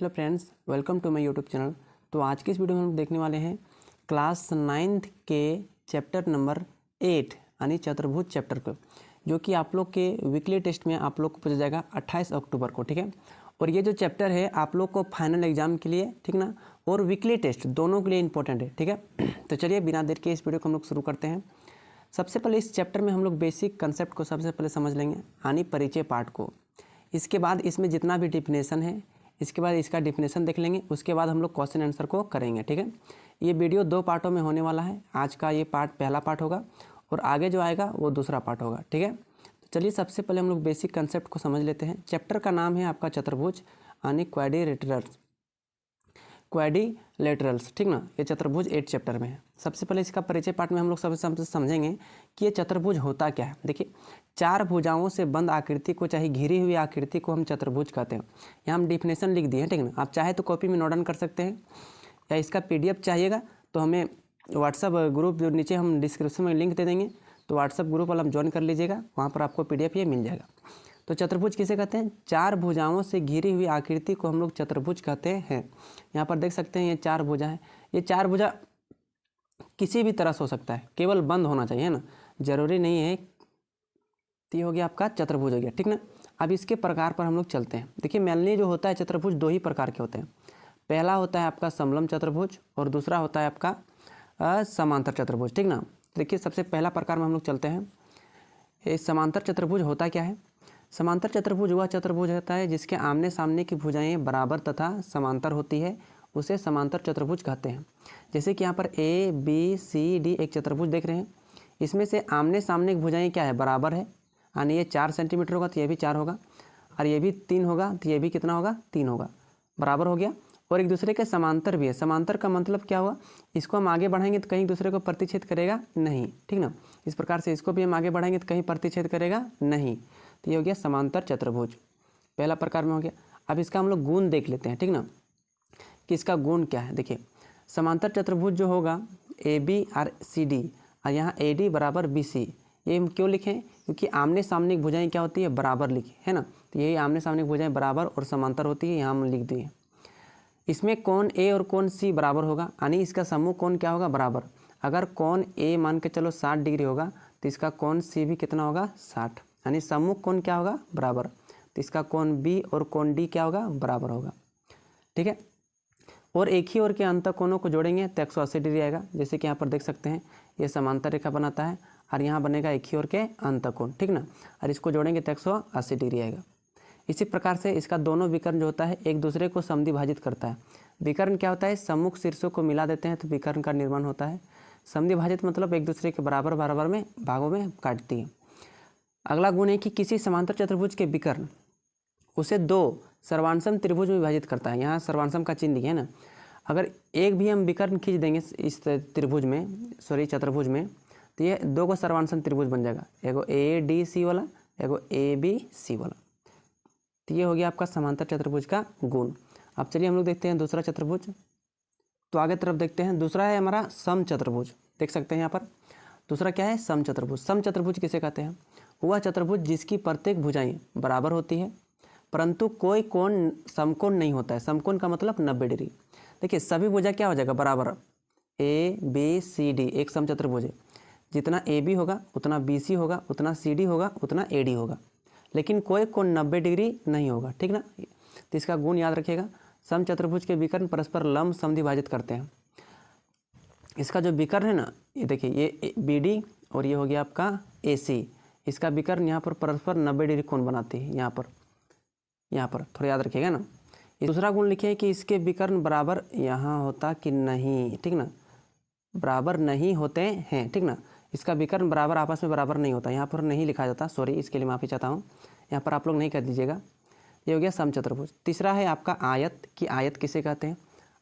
Hello friends, welcome to my YouTube channel. तो आज की इस वीडियो में हम देखने वाले हैं क्लास 9th के चैप्टर नंबर 8 यानी चतुर्भुज चैप्टर को, जो कि आप लोग के वीकली टेस्ट में आप लोग को पूछा जाएगा 28 अक्टूबर को। ठीक है, और ये जो चैप्टर है आप लोग को फाइनल एग्जाम के लिए, ठीक ना, और वीकली टेस्ट दोनों के लिए इंपॉर्टेंट है। ठीक है, तो चलिए बिना देर के इस वीडियो को हम लोग शुरू करते हैं। सबसे पहले इस चैप्टर में हम लोग बेसिक कंसेप्ट को सबसे पहले समझ लेंगे, यानी परिचय पार्ट को। इसके बाद इसमें जितना भी डिफिनेशन है, इसके बाद इसका डिफिनेशन देख लेंगे। उसके बाद हम लोग क्वेश्चन आंसर को करेंगे। ठीक है, ये वीडियो 2 पार्टों में होने वाला है। आज का ये पार्ट पहला पार्ट होगा और आगे जो आएगा वो दूसरा पार्ट होगा। ठीक है, तो चलिए सबसे पहले हम लोग बेसिक कंसेप्ट को समझ लेते हैं। चैप्टर का नाम है आपका चतुर्भुज यानी क्वाड्रिलेटरल्स। ठीक ना, ये चतुर्भुज 8 चैप्टर में है। सबसे पहले इसका परिचय पार्ट में हम लोग सबसे समझेंगे कि ये चतुर्भुज होता क्या है। देखिए, 4 भुजाओं से बंद आकृति को, चाहे घिरी हुई आकृति को हम चतुर्भुज कहते हैं। यहाँ हम डिफिनेशन लिख दिए हैं। ठीक ना, आप चाहे तो कॉपी में नोट डाउन कर सकते हैं, या इसका PDF चाहिएगा तो हमें व्हाट्सअप ग्रुप जो नीचे हम डिस्क्रिप्शन में लिंक दे देंगे, तो व्हाट्सअप ग्रुप वाला हम ज्वाइन कर लीजिएगा, वहाँ पर आपको PDF ये मिल जाएगा। तो चतुर्भुज किसे कहते हैं? 4 भुजाओं से घिरी हुई आकृति को हम लोग चतुर्भुज कहते हैं। यहाँ पर देख सकते हैं ये 4 भुजा है। ये 4 भुजा किसी भी तरह से हो सकता है, केवल बंद होना चाहिए ना, जरूरी नहीं है। तो ये हो गया आपका चतुर्भुज हो गया। ठीक ना, अब इसके प्रकार पर हम लोग चलते हैं। देखिए, मेनली जो होता है चतुर्भुज 2 ही प्रकार के होते हैं। पहला होता है आपका समलंब चतुर्भुज और दूसरा होता है आपका समांतर चतुर्भुज। ठीक ना, देखिए सबसे पहला प्रकार में हम लोग चलते हैं। ये समांतर चतुर्भुज होता क्या है? समांतर चतुर्भुज वह चतुर्भुज होता है जिसके आमने सामने की भुजाएं बराबर तथा समांतर होती है, उसे समांतर चतुर्भुज कहते हैं। जैसे कि यहाँ पर ABCD एक चतुर्भुज देख रहे हैं, इसमें से आमने सामने की भुजाएं क्या है? बराबर है, यानी ये 4 सेंटीमीटर होगा तो ये भी 4 होगा, और ये भी 3 होगा तो ये भी कितना होगा? 3 होगा, बराबर हो गया। और एक दूसरे के समांतर भी है। समांतर का मतलब क्या हुआ? इसको हम आगे बढ़ाएंगे तो कहीं दूसरे को प्रतिच्छेद करेगा नहीं। ठीक ना, इस प्रकार से इसको भी हम आगे बढ़ाएंगे तो कहीं प्रतिच्छेद करेगा नहीं। तो ये हो गया समांतर चतुर्भुज, पहला प्रकार में हो गया। अब इसका हम लोग गुण देख लेते हैं। ठीक ना, कि इसका गुण क्या है। देखिए, समांतर चतुर्भुज जो होगा AB और CD, और यहाँ AD बराबर BC, ये हम क्यों लिखें? क्योंकि आमने सामने की भुजाएं क्या होती है? बराबर लिखी है ना, तो यही आमने सामने की भुजाएं बराबर और समांतर होती है, यहाँ हम लिख दिए। इसमें कोण A और कोण C बराबर होगा, यानी इसका समूह कोण क्या होगा? बराबर। अगर कोण A मान के चलो 60 डिग्री होगा तो इसका कोण C भी कितना होगा? 60, यानी समूह कोण क्या होगा? बराबर। तो इसका कोण B और कोण D क्या होगा? बराबर होगा। ठीक है, और एक ही ओर के अंत कोणों को जोड़ेंगे तो 180 डिग्री आएगा। जैसे कि यहाँ पर देख सकते हैं, ये समांतर रेखा बनाता है और यहाँ बनेगा एक ही ओर के अंत कोण। ठीक ना, और इसको जोड़ेंगे तो 180 डिग्री आएगा। इसी प्रकार से इसका दोनों विकर्ण जो होता है एक दूसरे को समद्विभाजित करता है। विकर्ण क्या होता है? सम्मुख शीर्षों को मिला देते हैं तो विकर्ण का निर्माण होता है। समद्विभाजित मतलब एक दूसरे के बराबर बराबर में भागों में काटती है। अगला गुण है कि किसी समांतर चतुर्भुज के विकर्ण उसे 2 सर्वांशम त्रिभुज में विभाजित करता है। यहाँ सर्वांशम का चिन्ह दिया है ना, अगर एक भी हम विकर्ण खींच देंगे इस त्रिभुज में, चतुर्भुज में, तो ये 2 को सर्वांशम त्रिभुज बन जाएगा, एगो ADC वाला, एगो ABC वाला। तो ये हो गया आपका समांतर चतुर्भुज का गुण। अब चलिए हम लोग देखते हैं दूसरा चतुर्भुज। तो आगे तरफ देखते हैं, दूसरा है हमारा सम चतुर्भुज। देख सकते हैं यहाँ पर दूसरा क्या है? सम चतुर्भुज। सम चतुर्भुज किसे कहते हैं? वह चतुर्भुज जिसकी प्रत्येक भुजाएं बराबर होती है परंतु कोई कोण समकोण नहीं होता है। समकोण का मतलब 90 डिग्री। देखिए, सभी भुजा क्या हो जाएगा? बराबर। ABCD एक सम चतुर्भुज है, जितना AB होगा उतना BC होगा, उतना CD होगा, उतना AD होगा, लेकिन कोई कोण 90 डिग्री नहीं होगा। ठीक ना, तो इसका गुण याद रखिएगा। सम चतुर्भुज के विकर्ण परस्पर लंब समद्विभाजित करते हैं। इसका जो विकर्ण है ना, ये देखिए, ये BD और ये हो गया आपका AC, इसका विकर्ण यहाँ पर परस्पर 90 डिग्री कोण बनाते हैं। यहाँ पर थोड़ा याद रखिएगा ना। दूसरा गुण लिखिए कि इसके विकर्ण बराबर यहाँ होता कि नहीं। ठीक ना, बराबर नहीं होते हैं। ठीक ना, इसका विकर्ण बराबर आपस में बराबर नहीं होता, यहाँ पर नहीं लिखा जाता, सॉरी, इसके लिए माफ़ी चाहता हूँ, यहाँ पर आप लोग नहीं कर दीजिएगा। ये हो गया सम चतुर्भुज। तीसरा है आपका आयत। कि आयत किसे कहते हैं?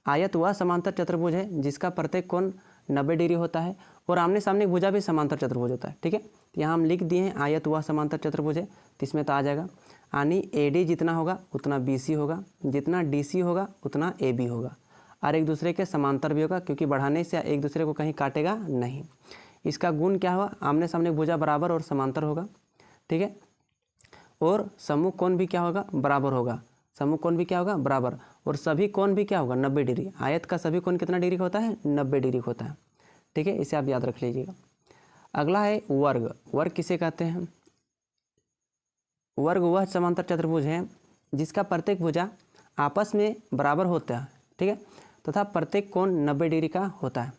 आयत वह समांतर चतुर्भुज है जिसका प्रत्येक कोण 90 डिग्री होता है और आमने सामने भुजा भी समांतर चतुर्भुज होता है। ठीक है, तो यहाँ हम लिख दिए हैं आयत वह समांतर चतुर्भुज है, तो इसमें तो आ जाएगा, यानी AD जितना होगा उतना BC होगा, जितना DC होगा उतना AB होगा, और एक दूसरे के समांतर भी होगा, क्योंकि बढ़ाने से एक दूसरे को कहीं काटेगा नहीं। इसका गुण क्या हुआ? आमने सामने भुजा बराबर और समांतर होगा। ठीक है, और समूह कोण भी क्या होगा? बराबर होगा। समूह कोण भी क्या होगा बराबर, और सभी कोण भी क्या होगा 90 डिग्री। आयत का सभी कोण कितना डिग्री का होता है 90 डिग्री का होता है। ठीक है, इसे आप याद रख लीजिएगा। अगला है वर्ग। वर्ग किसे कहते हैं? वर्ग वह समांतर चतुर्भुज है जिसका प्रत्येक भुजा आपस में बराबर होता है, ठीक है, तथा प्रत्येक कोण 90 डिग्री का होता है।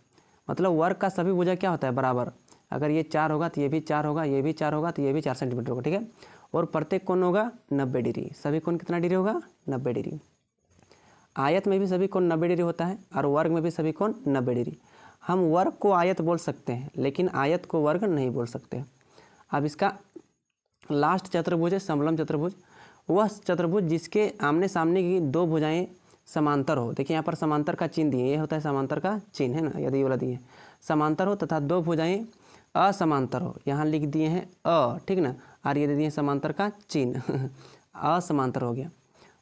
मतलब वर्ग का सभी भुजा क्या होता है बराबर। अगर ये 4 होगा तो ये भी 4 होगा, ये भी 4 होगा तो ये भी 4 सेंटीमीटर होगा, ठीक है, और प्रत्येक कोण होगा 90 डिग्री। सभी कोण कितना डिग्री होगा 90 डिग्री। आयत में भी सभी कोण 90 डिग्री होता है और वर्ग में भी सभी कोण 90 डिग्री। हम वर्ग को आयत बोल सकते हैं लेकिन आयत को वर्ग नहीं बोल सकते। अब इसका लास्ट चतुर्भुज है समलंब चतुर्भुज। वह चतुर्भुज जिसके आमने सामने की दो भुजाएं समांतर हो। देखिए यहाँ पर समांतर का चिन्ह दिए, ये होता है समांतर का चिन्ह, है ना, यदि ये वाला दिए समांतर हो तथा दो भुजाएं असमांतर हो, यहाँ लिख दिए हैं अ, ठीक ना, और ये दे दिए समांतर का चिन्ह असमांतर हो गया,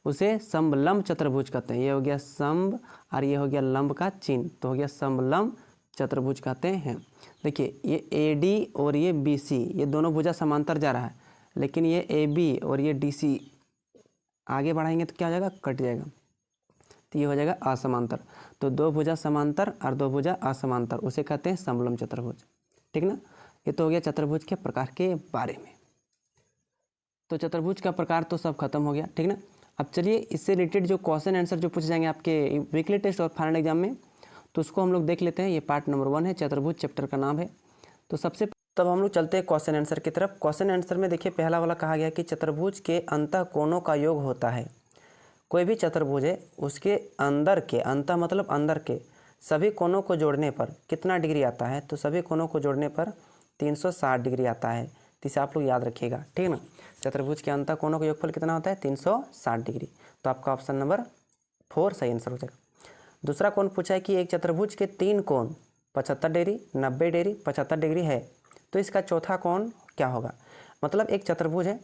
उसे समलंब चतुर्भुज कहते हैं। ये हो गया समब और ये हो गया लंब का चिन्ह, तो हो गया समलंब चतुर्भुज कहते हैं। देखिए ये AD और ये BC, ये दोनों भुजा समांतर जा रहा है, लेकिन ये AB और ये DC आगे बढ़ाएंगे तो क्या हो जाएगा कट जाएगा, तो ये हो जाएगा असमांतर। तो दो भुजा समांतर और दो भुजा असमांतर, उसे कहते हैं समलंब चतुर्भुज, ठीक ना। ये तो हो गया चतुर्भुज के प्रकार के बारे में। तो चतुर्भुज का प्रकार तो सब खत्म हो गया, ठीक ना। अब चलिए इससे रिलेटेड जो क्वेश्चन आंसर जो पूछे जाएंगे आपके वीकली टेस्ट और फाइनल एग्जाम में, तो उसको हम लोग देख लेते हैं। ये पार्ट नंबर 1 है, चतुर्भुज चैप्टर का नाम है। तो सबसे तब हम लोग चलते हैं क्वेश्चन आंसर की तरफ। क्वेश्चन आंसर में देखिए पहला वाला कहा गया कि चतुर्भुज के अंतः कोणों का योग होता है। कोई भी चतुर्भुज है उसके अंदर के, अंतः मतलब अंदर के सभी कोणों को जोड़ने पर कितना डिग्री आता है, तो सभी कोणों को जोड़ने पर 360 डिग्री आता है। तो इसे आप लोग याद रखिएगा, ठीक है ना। चतुर्भुज के अंतः कोणों का योगफल कितना होता है 360 डिग्री। तो आपका ऑप्शन नंबर 4 सही आंसर हो जाएगा। दूसरा कौन पूछा है कि एक चतुर्भुज के 3 कोण 75 डिग्री, 90 डिग्री, 75 डिग्री है, तो इसका चौथा कोण क्या होगा। मतलब एक चतुर्भुज है,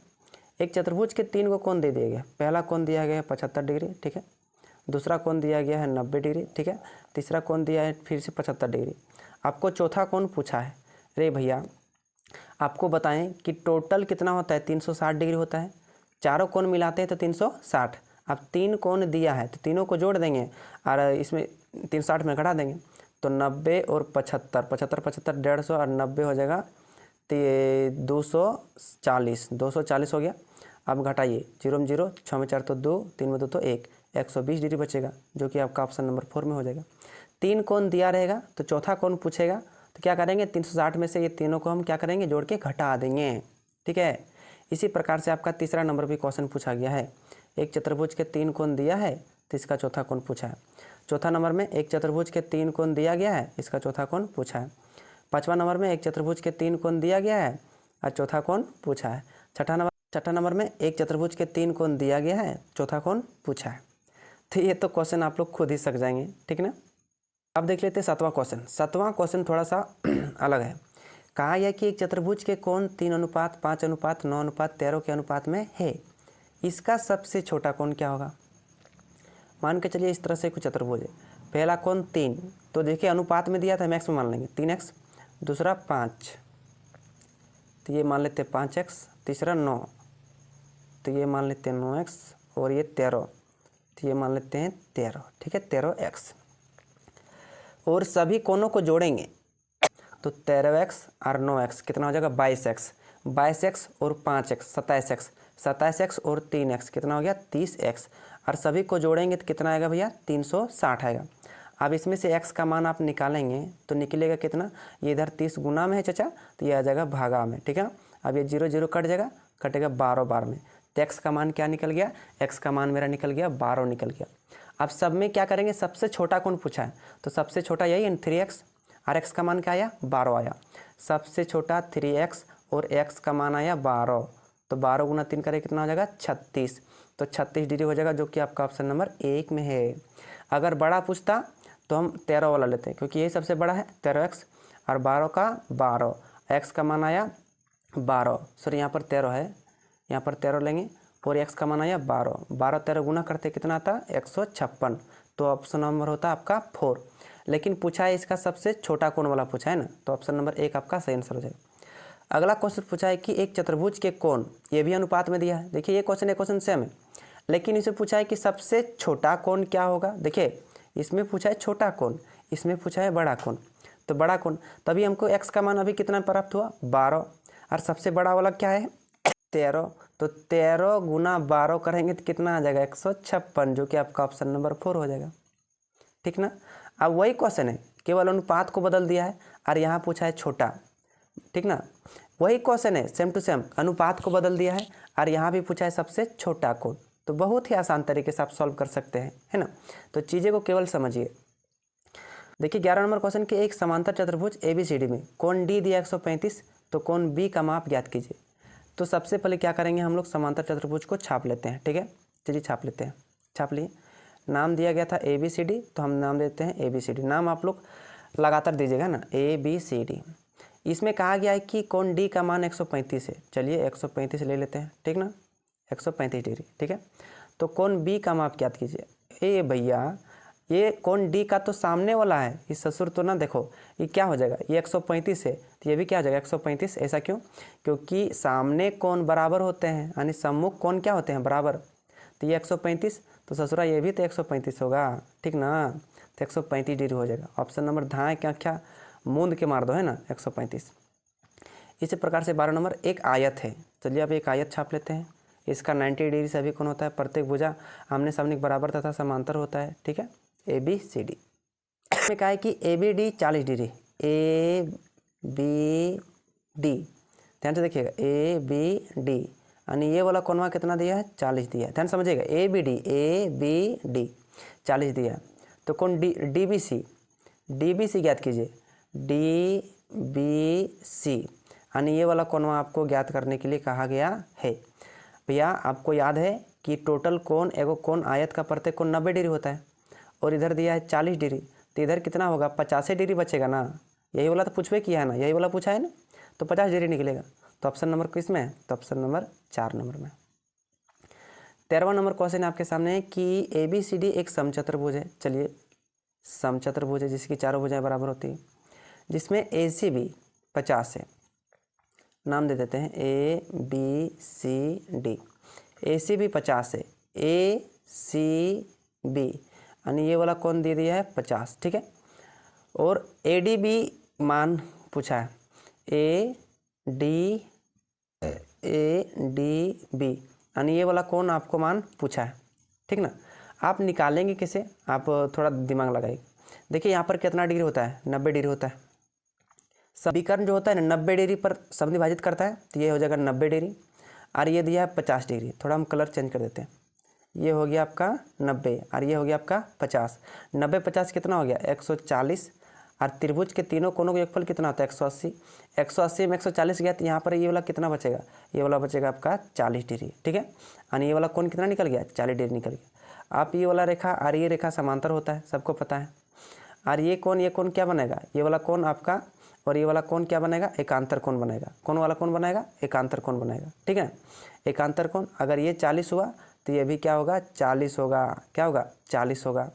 एक चतुर्भुज के 3 को कोण दे दिया गया। पहला कोण दिया गया है 75 डिग्री, ठीक है, दूसरा कोण दिया गया है 90 डिग्री, ठीक है, तीसरा कोण दिया है फिर से 75 डिग्री। आपको चौथा कोण पूछा है। अरे भैया आपको बताएं कि टोटल कितना होता है 360 डिग्री होता है, चारों कोण मिलाते हैं तो 360। अब 3 कोण दिया है तो तीनों को जोड़ देंगे और इसमें 360 में घटा देंगे, तो 90 और 75, 75 75 150 और 90 हो जाएगा 240, 240 हो गया। अब घटाइए 0 में 0, 6 में 4 तो 2, 3 में 2 तो 1, 120 डिग्री बचेगा, जो कि आपका ऑप्शन नंबर 4 में हो जाएगा। 3 कोण दिया रहेगा तो चौथा कोण पूछेगा, तो क्या करेंगे 360 में से ये तीनों को हम क्या करेंगे जोड़ के घटा देंगे, ठीक है। इसी प्रकार से आपका तीसरा नंबर भी क्वेश्चन पूछा गया है। एक चतुर्भुज के 3 कोण दिया है तो इसका चौथा कोण पूछा है। चौथा नंबर में एक चतुर्भुज के 3 कोण दिया गया है, इसका चौथा कोण पूछा है। पांचवा नंबर में एक चतुर्भुज के 3 कोण दिया गया है और चौथा कोण पूछा है। छठा नंबर में एक चतुर्भुज के 3 कोण दिया गया है, चौथा कोण पूछा है। तो ये तो क्वेश्चन आप लोग खुद ही सक जाएंगे, ठीक ना। अब देख लेते हैं 7वां क्वेश्चन। 7वां क्वेश्चन थोड़ा सा अलग है। कहा गया कि एक चतुर्भुज के कोण 3:5, 5:9, 9:13 के अनुपात में है। इसका सबसे छोटा कोण क्या होगा। मान के चलिए इस तरह से कुछ चतुर्भुज है। पहला कोण 3, तो देखिए अनुपात में दिया था, मैक्स में मान लेंगे 3x, दूसरा 5 तो ये मान लेते हैं 5x, तीसरा 9 तो ये मान लेते हैं 9x, और ये 13 तो ये मान लेते हैं 13, ठीक है 13x। और सभी कोणों को जोड़ेंगे तो 13x और 9x कितना हो जाएगा 22x, 22x और 5x 27x, 27x और 3x कितना हो गया 30x, और सभी को जोड़ेंगे तो कितना आएगा भैया 360 आएगा। अब इसमें से x का मान आप निकालेंगे तो निकलेगा कितना, ये इधर 30 गुना में है चाचा, तो ये आ जाएगा भागा में, ठीक है। अब ये 0 0 कट जाएगा, कटेगा 12 12 में, तो x का मान क्या निकल गया, x का मान मेरा निकल गया 12 निकल गया। अब सब में क्या करेंगे, सबसे छोटा कौन पूछा है, तो सबसे छोटा यही है 3x, और x का मान क्या आया 12 आया। सबसे छोटा 3x और x का मान आया 12, तो 12 गुना 3 करें कितना हो जाएगा 36, तो 36 डिग्री हो जाएगा, जो कि आपका ऑप्शन नंबर 1 में है। अगर बड़ा पूछता तो हम 13 वाला लेते हैं, क्योंकि यही सबसे बड़ा है 13x और 12 का 12, x का मान आया 12, सॉरी यहाँ पर 13 है, यहाँ पर 13 लेंगे और x का मान आया 12, 12 13 गुना करते कितना आता 156, तो ऑप्शन नंबर होता है आपका 4। लेकिन पूछा है इसका सबसे छोटा कोण वाला पूछा है ना, तो ऑप्शन नंबर 1 आपका सही आंसर हो जाएगा। अगला क्वेश्चन पूछा है कि एक चतुर्भुज के कोण, ये भी अनुपात में दिया है। देखिए ये क्वेश्चन सेम है, लेकिन इसे पूछा है कि सबसे छोटा कोण क्या होगा। देखिए इसमें पूछा है छोटा कोण, इसमें पूछा है बड़ा कोण। तो बड़ा कोण, तभी हमको x का मान अभी कितना प्राप्त हुआ 12, और सबसे बड़ा वाला क्या है 13। तो 13 गुना 12 करेंगे तो कितना आ जाएगा 156, जो कि आपका ऑप्शन नंबर 4 हो जाएगा। ठीक ना। अब वही क्वेश्चन है, केवल अनुपात को बदल दिया है और यहाँ पूछा है छोटा। ठीक ना, वही क्वेश्चन है सेम टू सेम, अनुपात को बदल दिया है और यहाँ भी पूछा है सबसे छोटा कोण। तो बहुत ही आसान तरीके से आप सॉल्व कर सकते हैं, है ना। तो चीज़ें को केवल समझिए। देखिए 11 नंबर क्वेश्चन के एक समांतर चतुर्भुज ABCD में कोण D दिया 135, तो कोण B का माप ज्ञात कीजिए। तो सबसे पहले क्या करेंगे हम लोग, समांतर चतुर्भुज को छाप लेते हैं। ठीक है, चलिए छाप लेते हैं। छाप लिए, नाम दिया गया था ABCD, तो हम नाम देते हैं ABCD। नाम आप लोग लगातार दीजिएगा ना, ABCD। इसमें कहा गया है कि कोण D का मान 135 है। चलिए 135 ले लेते हैं, ठीक ना, 135 डिग्री। ठीक है, तो कोण B का माप ज्ञात कीजिए। ए भैया, ये कोण D का तो सामने वाला है, इस ससुर तो ना, देखो ये क्या हो जाएगा, ये 135 है तो ये भी क्या हो जाएगा 135। ऐसा क्यों, क्योंकि सामने कोण बराबर होते हैं, यानी सम्मुख कोण क्या होते हैं बराबर। तो ये 135, तो ससुरा ये भी तो 135 होगा। ठीक ना, तो 135 डिग्री हो जाएगा। ऑप्शन नंबर धाए क्या क्या मूंद के मार दो, है ना, 135। इसी प्रकार से 12 नंबर एक आयत है। चलिए अब एक आयत छाप लेते हैं। इसका 90 डिग्री से भी कोण होता है, प्रत्येक भुजा आमने सामने बराबर तथा समांतर होता है। ठीक है, ABCD में कहा है कि ABD 40 डिग्री, ABD ध्यान से देखिएगा, ABD यानी ये वाला कोणवा कितना दिया है 40 दिया है। ध्यान समझिएगा, ABD 40 दिया। तो कौन DBC ज्ञात कीजिए, DBC यानी ये वाला कोणवा आपको ज्ञात करने के लिए कहा गया है। भैया आपको याद है कि टोटल कोण, एगो कोण आयत का प्रत्येक कोण 90 डिग्री होता है, और इधर दिया है 40 डिग्री, तो इधर कितना होगा 50 डिग्री बचेगा ना। यही वाला तो पूछवे किया है ना, यही वाला पूछा है ना, तो 50 डिग्री निकलेगा। तो ऑप्शन नंबर किस में है, तो ऑप्शन नंबर 4 नंबर में। 13वां नंबर क्वेश्चन आपके सामने है कि ABCD एक समचतुर्भुज है। चलिए समचतुर्भुज है जिसकी चारों भुजाएं बराबर होती है, जिसमें ACB 50 है। नाम दे देते हैं ABCD। ACB 50 है, ACB यानी ये वाला कोण दे दिया है 50। ठीक है, और ADB मान पूछा है, ADB यानी ये वाला कोण आपको मान पूछा है। ठीक ना, आप निकालेंगे कैसे, आप थोड़ा दिमाग लगाइए। देखिए यहाँ पर कितना डिग्री होता है 90 डिग्री होता है। समीकरण जो होता है ना 90 डिग्री पर समद्विभाजित करता है, तो ये हो जाएगा 90 डिग्री, और ये दिया है 50 डिग्री। थोड़ा हम कलर चेंज कर देते हैं, ये हो गया आपका 90 और ये हो गया आपका 50। 90 50 कितना हो गया 140, और त्रिभुज के तीनों कोणों का योगफल कितना होता है 180। 180 में 140 गया, तो यहाँ पर ये वाला कितना बचेगा, ये वाला बचेगा आपका 40 डिग्री। ठीक है, यानी ये वाला कोण कितना निकल गया 40 डिग्री निकल गया। आप ये वाला रेखा और ये रेखा समांतर होता है, सबको पता है। और ये कोण क्या बनेगा, ये वाला कोण आपका और ये वाला कोण क्या बनेगा, एकांतर कोण बनेगा। कौन वाला कोण बनेगा, एकांतर कोण बनेगा। ठीक है, एकांतर कोण अगर ये 40 हुआ तो ये भी क्या होगा 40 होगा। क्या होगा 40 होगा।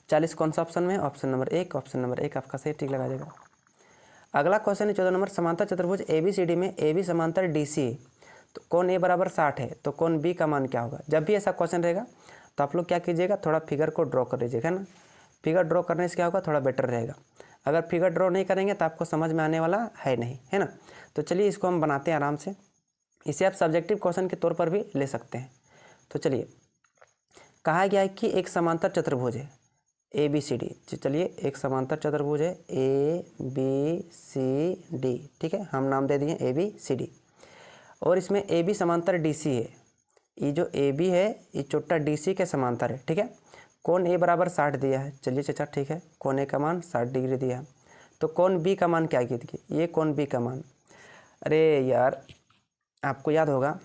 40 कौन सा ऑप्शन में है, ऑप्शन नंबर 1। ऑप्शन नंबर 1 आपका सही टिक लगा देगा। अगला क्वेश्चन है 14 नंबर, समांतर चतुर्भुज ABCD में AB समांतर DC है, तो कोण A बराबर 60 है, तो कोण B का मान क्या होगा। जब भी ऐसा क्वेश्चन रहेगा तो आप लोग क्या कीजिएगा, थोड़ा फिगर को ड्रॉ कर लीजिएगा ना। फिगर ड्रॉ करने से क्या होगा, थोड़ा बेटर रहेगा। अगर फिगर ड्रॉ नहीं करेंगे तो आपको समझ में आने वाला है नहीं, है ना। तो चलिए इसको हम बनाते हैं आराम से। इसे आप सब्जेक्टिव क्वेश्चन के तौर पर भी ले सकते हैं। तो चलिए कहा गया है कि एक समांतर चतुर्भुज है ABCD। चलिए एक समांतर चतुर्भुज है ABCD। ठीक है, हम नाम दे दिए ABCD, और इसमें AB समांतर DC है। ये जो AB है ये चोटा DC के समांतर है। ठीक है, कोण A बराबर 60 दिया है। चलिए चाचा ठीक है, कोण A का मान 60 डिग्री दिया है, तो कोण B का मान क्या कीजिए, ये कोण B का मान। अरे यार आपको याद होगा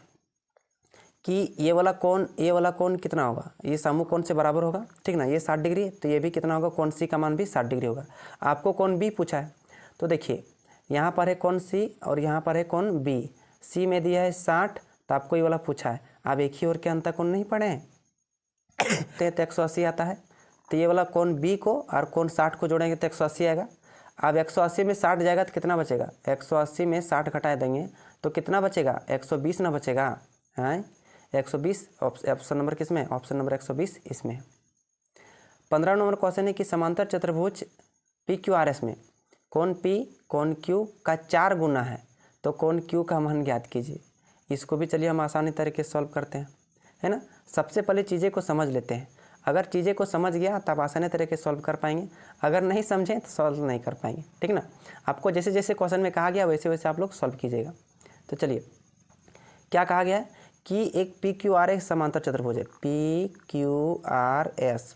कि ये वाला कोण कितना होगा, ये समूह कोण से बराबर होगा। ठीक ना, ये 60 डिग्री, तो ये भी कितना होगा, कोण C का मान भी 60 डिग्री होगा। आपको कोण B पूछा है, तो देखिए यहाँ पर है कोण C और यहाँ पर है कोण B। C में दिया है 60, तो आपको ये वाला पूछा है। आप एक ही ओर के अंतर कोण नहीं पढ़े हैं तो 180 आता है, तो ये वाला कोण B को और कोण 60 को जोड़ेंगे तो 180 आएगा। अब 180 में 60 जाएगा तो कितना बचेगा, 180 में 60 घटा देंगे तो कितना बचेगा 120 ना बचेगा, हाँ 120 ऑप्शन नंबर किस में, ऑप्शन नंबर 120 इसमें। 15 नंबर क्वेश्चन है कि समांतर चतुर्भुज PQRS में कोण P कोण Q का 4 गुना है तो कोण Q का मान ज्ञात कीजिए। इसको भी चलिए हम आसानी तरीके से सॉल्व करते हैं, है ना। सबसे पहले चीज़ें को समझ लेते हैं, अगर चीज़ें को समझ गया तब आसानी तरीके से सॉल्व कर पाएंगे, अगर नहीं समझें तो सॉल्व नहीं कर पाएंगे, ठीक ना। आपको जैसे जैसे क्वेश्चन में कहा गया वैसे वैसे आप लोग सॉल्व कीजिएगा। तो चलिए क्या कहा गया है कि एक PQRS समांतर चतुर्भुज है, PQRS,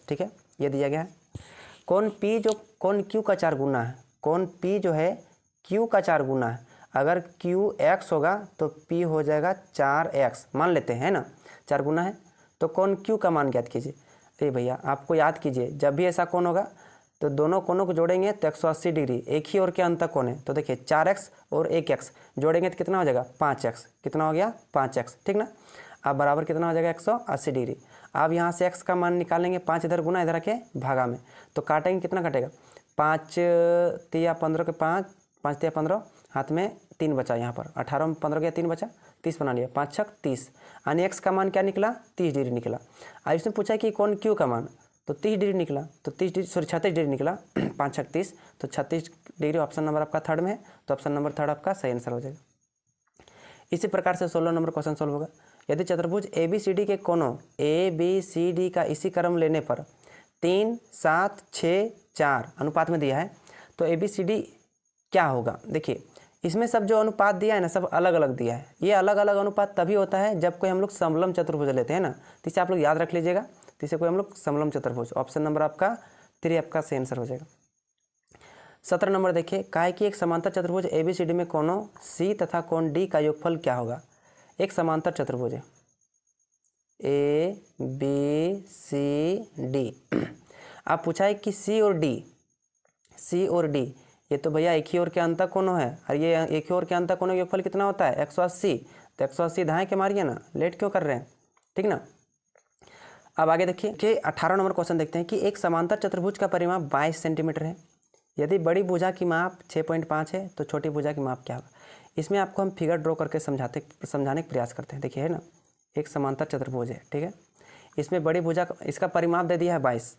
ठीक है, ये दिया गया है। कोण P जो कोण Q का 4 गुना है, कोण P जो है Q का 4 गुना है, अगर Q x होगा तो P हो जाएगा 4x, मान लेते हैं ना, 4 गुना है तो कोण Q का मान ज्ञात कीजिए। अरे भैया आपको याद कीजिए, जब भी ऐसा कोण होगा तो दोनों कोणों को जोड़ेंगे तो 180 डिग्री, एक ही ओर के अंतर कोण है। तो देखिए 4x और 1x जोड़ेंगे तो कितना हो जाएगा 5x, कितना हो गया 5x, ठीक ना। अब बराबर कितना हो जाएगा 180 डिग्री। अब यहाँ से x का मान निकालेंगे, 5 इधर गुना इधर के भागा में, तो काटेंगे कितना कटेगा 5 तिया 15 के 5, 5 तिया 15, हाथ में 3 बचा, यहाँ पर 18 में 15 गया 3 बचा, 30 बना लिया, 5 छक 30, यानी x का मान क्या निकला 30 डिग्री निकला। अब इसमें पूछा कि कोण Q का मान, तो 30 डिग्री निकला, तो 36 डिग्री निकला, 5 छक 30, तो 36 डिग्री ऑप्शन नंबर आपका थर्ड में है, तो ऑप्शन नंबर थर्ड आपका सही आंसर हो जाएगा। इसी प्रकार से 16 नंबर क्वेश्चन सॉल्व होगा। यदि चतुर्भुज ABCD के कोणों ABCD का इसी क्रम लेने पर 3, 7, 6, 4 अनुपात में दिया है तो ABCD क्या होगा। देखिए इसमें सब जो अनुपात दिया है ना, सब अलग अलग दिया है। ये अलग अलग अनुपात तभी होता है जब कोई हम लोग समलम चतुर्भुज लेते हैं ना, तो इसे आप लोग याद रख लीजिएगा। तो इसे कोई हम लोग समलम चतुर्भुज, ऑप्शन नंबर आपका 3 आपका सही आंसर हो जाएगा। 17 नंबर देखिए, कहा कि एक समांतर चतुर्भुज ABCD में कोणों C तथा कोण D का योगफल क्या होगा। एक समांतर चतुर्भुज है ABCD, आप पूछा है कि C और D ये तो भैया एक ही ओर के अंतर कोणों है, और ये एक ही ओर के अंतर कोणों का योगफल कितना होता है 180, तो 180 दाएं के मारिए ना, लेट क्यों कर रहे हैं, ठीक ना। अब आगे देखिए कि 18 नंबर क्वेश्चन देखते हैं कि एक समांतर चतुर्भुज का परिमाप 22 सेंटीमीटर है। यदि बड़ी भुजा की माप 6.5 है तो छोटी भुजा की माप क्या होगा। इसमें आपको हम फिगर ड्रॉ करके समझाने का प्रयास करते हैं। देखिए है ना, एक समांतर चतुर्भुज है, ठीक है, इसमें बड़ी भुजा इसका परिमाप दे दिया है 22,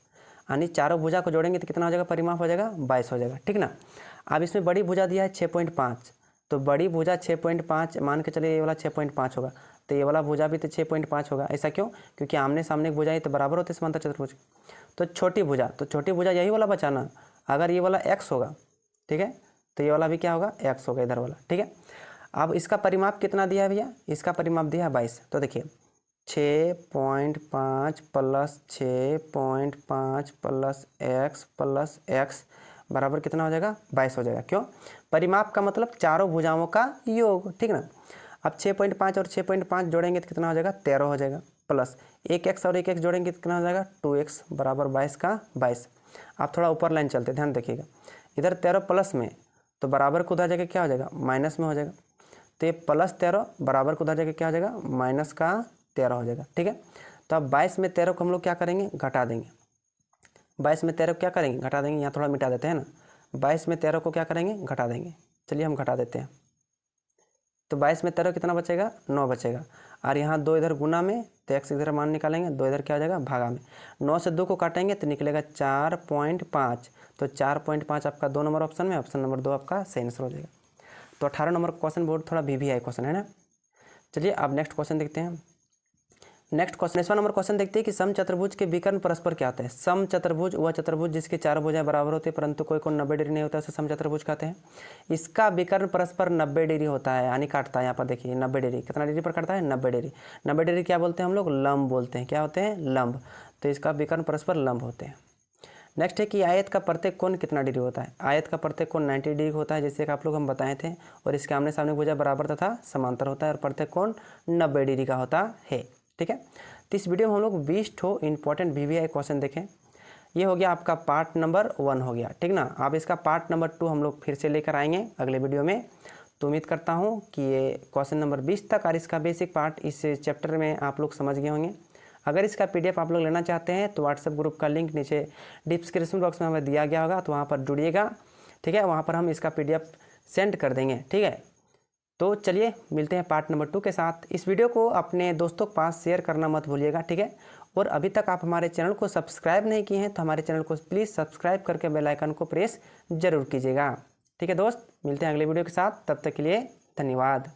यानी चारों भुजा को जोड़ेंगे तो कितना हो जाएगा, परिमाप हो जाएगा 22 हो जाएगा, ठीक ना। अब इसमें बड़ी भुजा दिया है 6.5, तो बड़ी भुजा 6.5 मान के चलिए, ये वाला 6.5 होगा, तो ये वाला भुजा भी तो 6.5 होगा। ऐसा क्यों, क्योंकि आमने सामने भुजाएं तो बराबर होते समांतर चतुर्भुज। तो छोटी भुजा यही वाला बचाना, अगर ये वाला x होगा, ठीक है, तो ये वाला भी क्या होगा x होगा इधर वाला, ठीक है। अब इसका परिमाप कितना दिया है भैया, इसका परिमाप दिया है 22, तो देखिए 6.5 प्लस 6.5 प्लस x बराबर कितना हो जाएगा 22 हो जाएगा। क्यों, परिमाप का मतलब चारों भुजाओं का योग, ठीक ना। अब 6.5 और 6.5 जोड़ेंगे तो कितना हो जाएगा 13 हो जाएगा, प्लस 1x और 1x जोड़ेंगे तो कितना हो जाएगा 2x बराबर 22 का 22। आप थोड़ा ऊपर लाइन चलते, ध्यान देखिएगा, इधर 13 प्लस में तो बराबर को उधर जाके क्या हो जाएगा माइनस में हो जाएगा, तो ये प्लस 13 बराबर को उधर जाके क्या हो जाएगा माइनस का 13 हो जाएगा, ठीक है। तो अब 22 में 13 को हम लोग क्या करेंगे घटा देंगे, 22 में 13 को क्या करेंगे घटा देंगे, यहाँ थोड़ा मिटा देते हैं ना, 22 में 13 को क्या करेंगे घटा देंगे, चलिए हम घटा देते हैं। तो 22 में 13 कितना बचेगा 9 बचेगा, और यहाँ 2 इधर गुना में, तो x इधर मान निकालेंगे, 2 इधर क्या हो जाएगा भागा में, 9 से 2 को काटेंगे तो निकलेगा 4.5, तो 4.5 आपका 2 नंबर ऑप्शन में, ऑप्शन नंबर 2 आपका सही आंसर हो जाएगा। तो 18 नंबर क्वेश्चन बहुत थोड़ा VVI क्वेश्चन है ना। चलिए अब नेक्स्ट क्वेश्चन देखते हैं। नेक्स्ट क्वेश्चन 19वां नंबर क्वेश्चन देखते हैं कि सम चतुर्भुज के विकर्ण परस्पर क्या होते हैं। सम चतुर्भुज वह चतुर्भुज जिसके चारों भुजाएं बराबर होती है परंतु कोई कोण 90 डिग्री नहीं होता, उसे सम चतुर्भुज कहते हैं। इसका विकर्ण परस्पर 90 डिग्री होता है, यानी काटता है, यहाँ पर देखिए 90 डिग्री, कितना डिग्री पर काटता है 90 डिग्री। 90 डिग्री क्या बोलते हैं हम लोग, लंब बोलते हैं, क्या होते हैं लंब, तो इसका विकर्ण परस्पर लंब होते हैं। नेक्स्ट है कि आयत का प्रत्येक कोण कितना डिग्री होता है। आयत का प्रत्येक कोण 90 डिग्री होता है, जैसे कि आप लोग हम बताए थे, और इसके आमने सामने भुजा बराबर तथा समांतर होता है, और प्रत्येक कोण 90 डिग्री का होता है, ठीक है। तो इस वीडियो में हम लोग 20 ठो इंपॉर्टेंट VVI क्वेश्चन देखें। ये हो गया आपका पार्ट नंबर 1 हो गया, ठीक ना। अब इसका पार्ट नंबर 2 हम लोग फिर से लेकर आएंगे अगले वीडियो में। तो उम्मीद करता हूँ कि ये क्वेश्चन नंबर 20 तक और इसका बेसिक पार्ट इस चैप्टर में आप लोग समझ गए होंगे। अगर इसका PDF आप लोग लेना चाहते हैं तो व्हाट्सएप ग्रुप का लिंक नीचे डिस्क्रिप्शन बॉक्स में हमें दिया गया होगा, तो वहाँ पर जुड़िएगा, ठीक है। वहाँ पर हम इसका PDF सेंड कर देंगे, ठीक है। तो चलिए मिलते हैं पार्ट नंबर 2 के साथ। इस वीडियो को अपने दोस्तों के पास शेयर करना मत भूलिएगा, ठीक है। और अभी तक आप हमारे चैनल को सब्सक्राइब नहीं किए हैं तो हमारे चैनल को प्लीज़ सब्सक्राइब करके बेल आइकन को प्रेस जरूर कीजिएगा, ठीक है दोस्त। मिलते हैं अगले वीडियो के साथ, तब तक के लिए धन्यवाद।